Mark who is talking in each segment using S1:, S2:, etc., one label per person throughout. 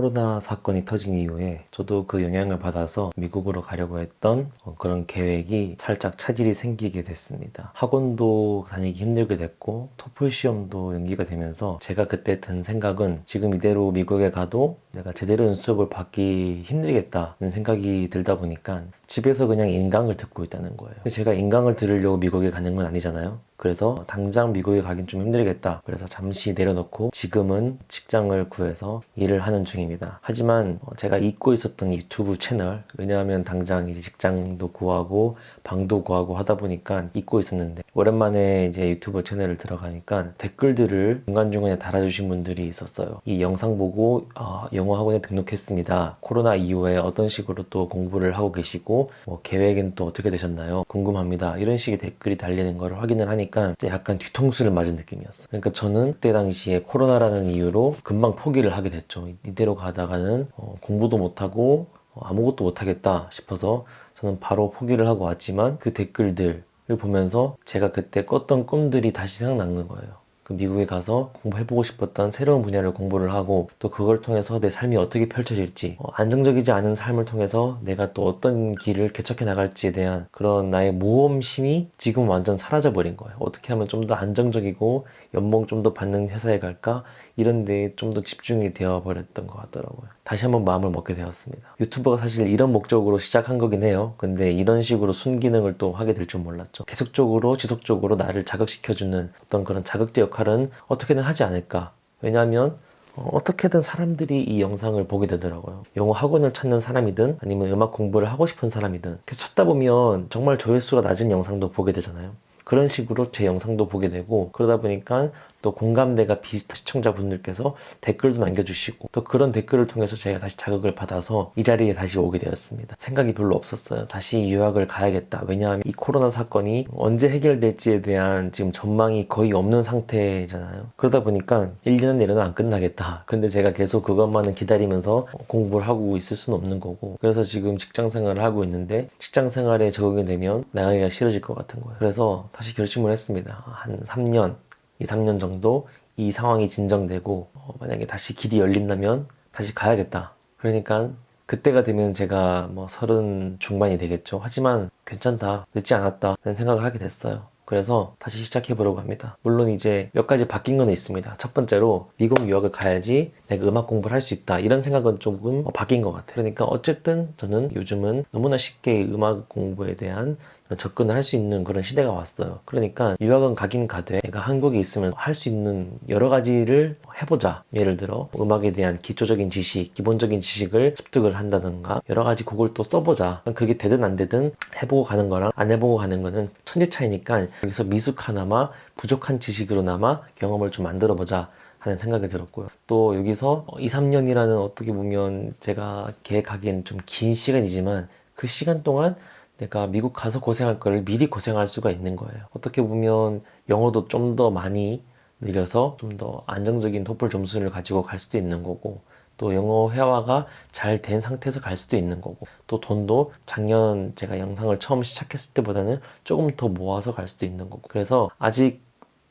S1: 코로나 사건이 터진 이후에 저도 그 영향을 받아서 미국으로 가려고 했던 그런 계획이 살짝 차질이 생기게 됐습니다. 학원도 다니기 힘들게 됐고 토플 시험도 연기가 되면서 제가 그때 든 생각은 지금 이대로 미국에 가도 내가 제대로 된 수업을 받기 힘들겠다는 생각이 들다 보니까 집에서 그냥 인강을 듣고 있다는 거예요. 제가 인강을 들으려고 미국에 가는 건 아니잖아요. 그래서 당장 미국에 가긴 좀 힘들겠다. 그래서 잠시 내려놓고 지금은 직장을 구해서 일을 하는 중입니다. 하지만 제가 잊고 있었던 유튜브 채널, 왜냐하면 당장 이제 직장도 구하고 방도 구하고 하다 보니까 잊고 있었는데 오랜만에 이제 유튜브 채널을 들어가니까 댓글들을 중간중간에 달아주신 분들이 있었어요. 이 영상 보고 영어 학원에 등록했습니다. 코로나 이후에 어떤 식으로 또 공부를 하고 계시고 계획은 또 어떻게 되셨나요? 궁금합니다. 이런 식의 댓글이 달리는 걸 확인을 하니까 약간 뒤통수를 맞은 느낌이었어요. 그러니까 저는 그때 당시에 코로나라는 이유로 금방 포기를 하게 됐죠. 이대로 가다가는 공부도 못하고 아무것도 못하겠다 싶어서 저는 바로 포기를 하고 왔지만 그 댓글들을 보면서 제가 그때 꿨던 꿈들이 다시 생각나는 거예요. 그 미국에 가서 공부해보고 싶었던 새로운 분야를 공부를 하고 또 그걸 통해서 내 삶이 어떻게 펼쳐질지 안정적이지 않은 삶을 통해서 내가 또 어떤 길을 개척해 나갈지에 대한 그런 나의 모험심이 지금 완전 사라져 버린 거예요. 어떻게 하면 좀 더 안정적이고 연봉 좀 더 받는 회사에 갈까? 이런 데에 좀 더 집중이 되어 버렸던 것 같더라고요. 다시 한번 마음을 먹게 되었습니다. 유튜버가 사실 이런 목적으로 시작한 거긴 해요. 근데 이런 식으로 순기능을 또 하게 될 줄 몰랐죠. 계속적으로 지속적으로 나를 자극시켜주는 어떤 그런 자극제 역할은 어떻게든 하지 않을까. 왜냐하면 어떻게든 사람들이 이 영상을 보게 되더라고요. 영어 학원을 찾는 사람이든 아니면 음악 공부를 하고 싶은 사람이든 계속 찾다 보면 정말 조회수가 낮은 영상도 보게 되잖아요. 그런 식으로 제 영상도 보게 되고 그러다 보니까 또 공감대가 비슷한 시청자분들께서 댓글도 남겨주시고 또 그런 댓글을 통해서 제가 다시 자극을 받아서 이 자리에 다시 오게 되었습니다. 생각이 별로 없었어요. 다시 유학을 가야겠다. 왜냐하면 이 코로나 사건이 언제 해결될지에 대한 지금 전망이 거의 없는 상태잖아요. 그러다 보니까 1년은 내려도 안 끝나겠다. 근데 제가 계속 그것만은 기다리면서 공부를 하고 있을 수는 없는 거고 그래서 지금 직장 생활을 하고 있는데 직장 생활에 적응이 되면 나가기가 싫어질 것 같은 거예요. 그래서 다시 결심을 했습니다. 한 3년 2, 3년 정도 이 상황이 진정되고 만약에 다시 길이 열린다면 다시 가야겠다. 그러니까 그때가 되면 제가 뭐 30 중반이 되겠죠. 하지만 괜찮다, 늦지 않았다 라는 생각을 하게 됐어요. 그래서 다시 시작해보려고 합니다. 물론 이제 몇 가지 바뀐 건 있습니다. 첫 번째로 미국 유학을 가야지 내가 음악 공부를 할 수 있다 이런 생각은 조금 바뀐 것 같아요. 그러니까 어쨌든 저는 요즘은 너무나 쉽게 음악 공부에 대한 접근을 할 수 있는 그런 시대가 왔어요. 그러니까 유학은 가긴 가되 내가 한국에 있으면 할 수 있는 여러 가지를 해보자. 예를 들어 음악에 대한 기초적인 지식, 기본적인 지식을 습득을 한다든가 여러 가지 곡을 또 써보자. 그게 되든 안 되든 해보고 가는 거랑 안 해보고 가는 거는 천지 차이니까 여기서 미숙하나마 부족한 지식으로나마 경험을 좀 만들어보자 하는 생각이 들었고요. 또 여기서 2, 3년이라는 어떻게 보면 제가 계획하기엔 좀 긴 시간이지만 그 시간 동안 내가 미국 가서 고생할 거를 미리 고생할 수가 있는 거예요. 어떻게 보면 영어도 좀 더 많이 늘려서 좀 더 안정적인 토플 점수를 가지고 갈 수도 있는 거고 또 영어 회화가 잘 된 상태에서 갈 수도 있는 거고 또 돈도 작년 제가 영상을 처음 시작했을 때보다는 조금 더 모아서 갈 수도 있는 거고 그래서 아직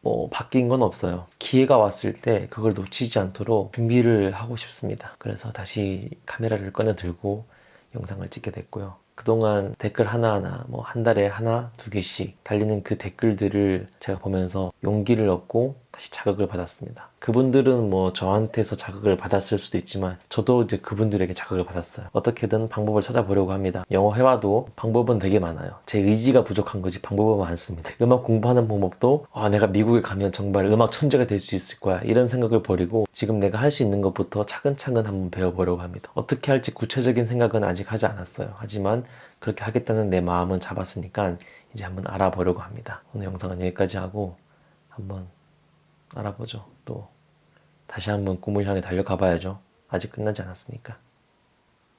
S1: 뭐 바뀐 건 없어요. 기회가 왔을 때 그걸 놓치지 않도록 준비를 하고 싶습니다. 그래서 다시 카메라를 꺼내 들고 영상을 찍게 됐고요. 그동안 댓글 하나하나 뭐 한 달에 하나, 두 개씩 달리는 그 댓글들을 제가 보면서 용기를 얻고 다시 자극을 받았습니다. 그분들은 뭐 저한테서 자극을 받았을 수도 있지만 저도 이제 그분들에게 자극을 받았어요. 어떻게든 방법을 찾아보려고 합니다. 영어 회화도 방법은 되게 많아요. 제 의지가 부족한 거지 방법은 많습니다. 음악 공부하는 방법도 내가 미국에 가면 정말 음악 천재가 될 수 있을 거야 이런 생각을 버리고 지금 내가 할 수 있는 것부터 차근차근 한번 배워보려고 합니다. 어떻게 할지 구체적인 생각은 아직 하지 않았어요. 하지만 그렇게 하겠다는 내 마음은 잡았으니까 이제 한번 알아보려고 합니다. 오늘 영상은 여기까지 하고 한번 알아보죠. 또 다시 한번 꿈을 향해 달려가 봐야죠. 아직 끝나지 않았으니까.